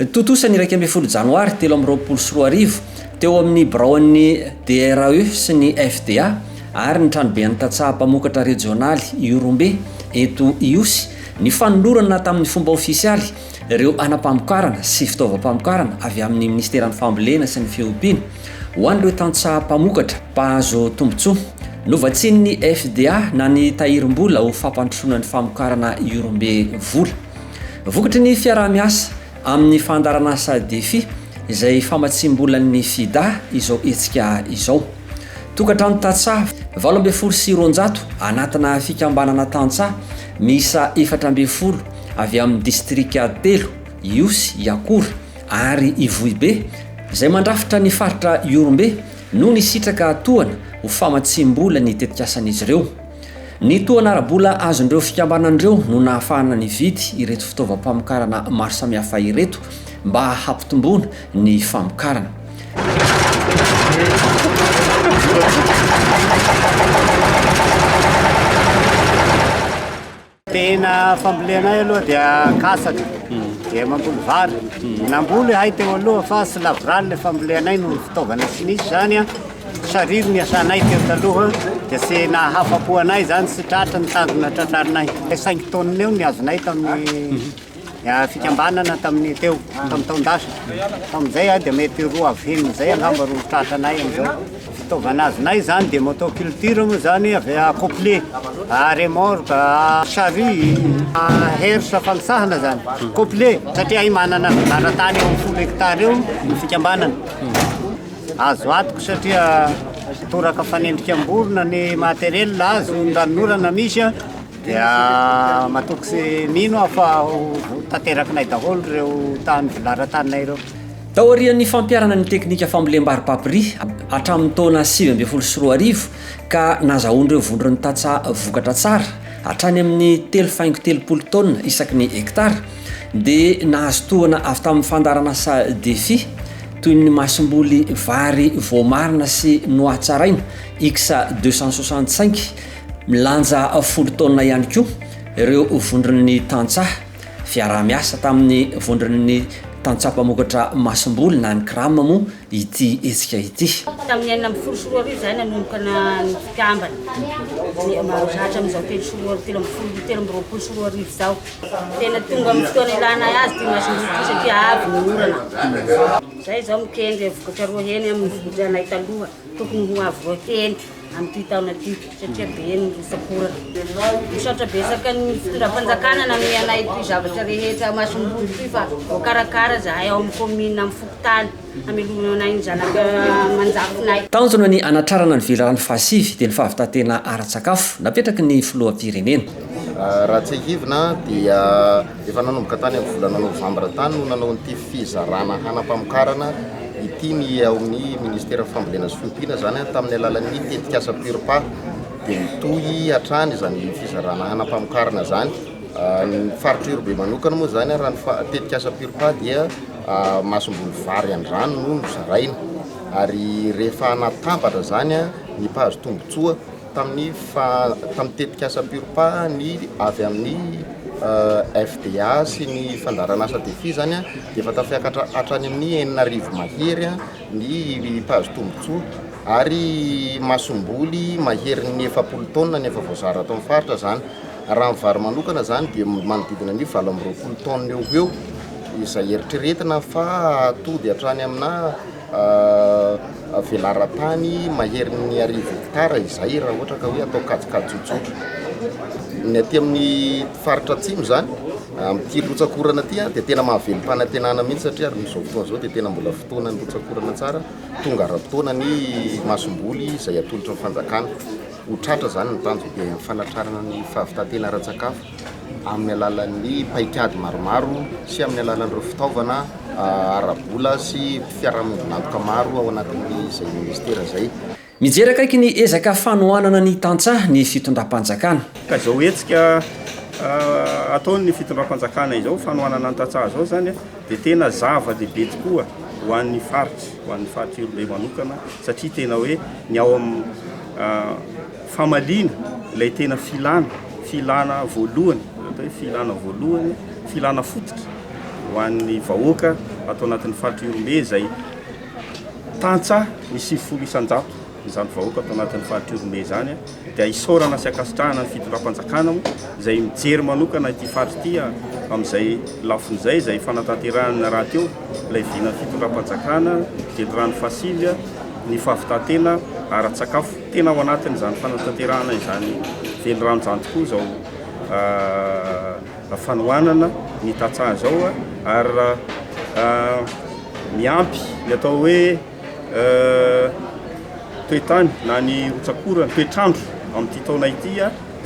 Totosany 2 Janoary 2024 teo amin'ny braon'ny DRAE sy ny FDA ary ny tranoben'ny tatsaha-mpamokatra regionaly Iorombe eto Iosy ny fanolorana tamin'ny fomba ofisialy ireo anampamokarana sy fitaovam-pamokarana avy amin'ny ministeran'ny fambolena sy ny fiompiana ho an'ireo tatsaha-mpamokatra mpahazo tombontsoa novatsin'ny FDA na ny tahirim-bola ho fampandrosoana ny famokarana Iorombe vola. Vokatry ny fiaraha-miasa amin'ny fandarana asa defi izay famatsim-bolan'ny FIDA izao hetsika izao. Tokantrano tatsaha 840 anatina fikambanana tantsaha miisa 440 avy amin'ny distrika 3 Iosy, Iakora ary Ivohibe izay mandrafitra ny faritra Iorombe no ny sitraka tohana ho famatsim-bola ny tetikasan'izy ireo. Ny tohana ara-bola azon'ireo fikambanan'ireo no nahafahana ny vidy ireto fitaovam-pamokarana maro samihafa ireto mba hampitomboana ny famokarana. Tena fambolena aloha dia kasaka dia mamboly vary namboly hay teo aloha fa sy lavorany le fambolenay no fitaovana sy nisy zany a sariry ny asanay teo taloha dia sy nahafapo anay zany sy tratra ny tanjona tratrarinay 5 tonnes eo ny azonay tamin'ny fikambanana tamin'ny teo tamin'ny taon-dasa tamin'izay dia mety 2 zay angamba ro tratranay am'izao fitaovana azonay zany dia motoculture moa zany avy complet remorque charrue hersa fanosahana zany complet satria ay manana filaran-tany eo amin'ny 10 hectare eo ny fikambanana azo atoko satria toraka fanendrika amborona ny materiel azo ndanorana misy dia matoky sy mino afa tanterakinay daholo reo tany vilaran-taninay reo. Taorian'ny fampiarana ny teknika fambolem-bary-papri hatramin'ny taona 2024 ka nazahoan'ireo vondron'ny tatsaha vokatra tsara hatrany amin'ny 3,30 tonna isaky ny hektara dia nahazo tohana avy tamin'ny fandarana asa defi toy ny masom-boly vary voamarina sy noatsaraina X 265 milanja 10 tonna ihany koa ireo vondron'ny tantsaha fiaraha-miasa tamin'ny vondron'ny tantsaha-mpamokatra masom-boly na ny krama moa ity hetsika ity. Tamin'ny 2024 zay nanomboka ny fikambana zatra amin'izao 2024 zao tena tonga amin'ny fotoana ilana azy dia masom-boly satria avy ny orana zay zao mikendry vokatra roa heny amin'ny volanay taloha tokony ho avy roa heny amin'ny taona ty satria be ny rosakorana misaotra besaka ny fitondram-panjakana na amin'ny anay ty zavatra rehetra masom-boly ty fa voakarakara zahay ao amin'ny commune amin'ny fokotany amelonanay ny zanaka manjafinay. Tanjona ny anatrarana ny velaran'ny fasivy dia ny fahavitatena ara-tsakafo napetraky ny filoham-pirenena. Raha tsy hivina dia efa nanomboka tany amin'ny volana novambra tany no nanao nyity fizarana hanampamokarana ity ny ao amin'ny ministera fambolena sy fiompiana zany tamin'ny alalan'ny tetikasa purpa dia mitohy hatrany zany fizarana hanampamokarana zany ny faritra Iorombe manokana moa zany raha ny tetikasa purpa dia masom-boly vary andrano no zaraina ary rehefa natambatra zany ny mpahazo tombontsoa tamin'ny tetikasa purpa ny avy amin'ny FDA sy ny fandarana asa defi zany dia efa tafiakatra hatrany amin'ny 9,000 mahery ny mpahazo tombontsoa ary masom-boly mahery ny 70 tonna ny efa voazara atao amin'ny faritra zany. Raha ny vary manokana zany dia manodidina ny 20 tonna eo izay eritreretina fa tody hatrany amina velaran-tany mahery ny 1,000 hektara izay raha ohatra ka hoe atao kajikajy tsotsotra. Ny aty amin'ny faritra atsimo zany amin'ity lotsakorana aty dia tena mahavelo-panantenana mihitsy satria ary amin'izao fotoana zao dia tena mbola fotoana ny lotsakorana tsara tonga ara-potoana ny masom-boly izay atolotra ny fanjakana ho tratra zany ny tanjona dia fanatrarana ny fahavitatena ara-tsakafo amin'ny alalan'ny paikady maromaro sy amin'ny alalan'ireo fitaovana ara-bola sy fiarahamonina maro ao anatin'ny izay ministera zay. Mijery akaiky ny ezaka fanohanana ny tantsaha ny fitondram-panjakana. Ka izao hetsika ataony fitondram-panjakana izao fanohanana ny tantsaha zao zany dia tena zava-dehibe tokoa ho an'ny faritra Iorombe manokana satria tena hoe ny ao amin'ny famaliana ilay tena filana voalohany filana fototra ho an'ny vahoaka atao anatin'ny faritra Iorombe zay tantsa misy 10 izany vahoaka atao anatin'ny faritra Iorombe zany dia isaorana sy akasitrahana ny fitondram-panjakana zay mijery manokana ity faritra ity amin'izay lafin'izay zay fanatanterahana raha teo ilay vina fitondram-panjakana velorano fasilya ny fahavitantena ara-tsakafo tena ao anatin' izany fanatanterahana izany velorano zany tokoa zao fanohanana ny tatsaha zao ary miampy ny atao hoe toetany na ny rotsakora ny toetrandro amin'ity taona ity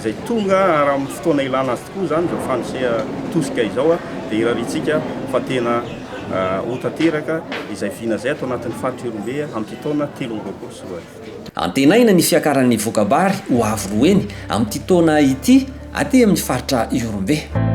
zay tonga ary amin'ny fotoana ilana azy tokoa zany zao fanosea tosika izao dia iraritsika fa tena ho tanteraka izay vina zay atao anatin'ny faritra Iorombe amin'ity taona 2024. Antenaina ny fiakaran'ny voakabary ho avy roeny amin'ity taona ity aty amin'ny faritra Iorombe.